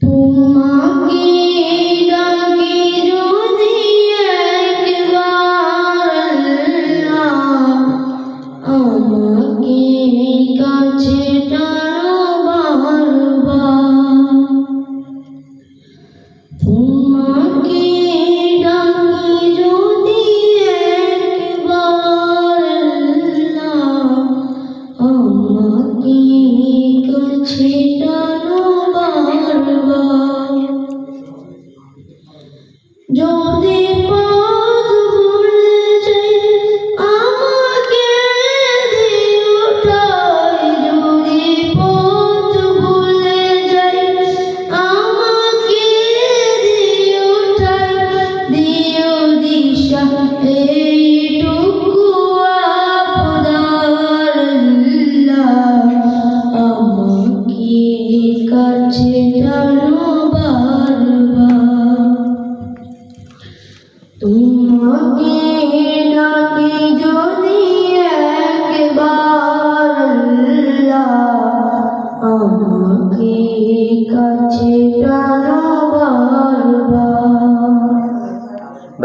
তোমাকে ডাকি যদি একবার আল্লাহ, আমাকে কাছে টানো বারবার। তোমাকে ডাকি যদি একবার আল্লাহ, আমাকে কাছে টানো বারবার। যদি পথ ভুলে যাই আমাকে দিও ঠাই, যদি পথ ভুলে যাই আমাকে দিও ঠাই, দিও দিশা এইটুকু আপনার আল্লাহ, আমাকে কাছে টানো বারবার। তোমাকে ডাকি যদি একবার আল্লাহ, আমাকে কাছে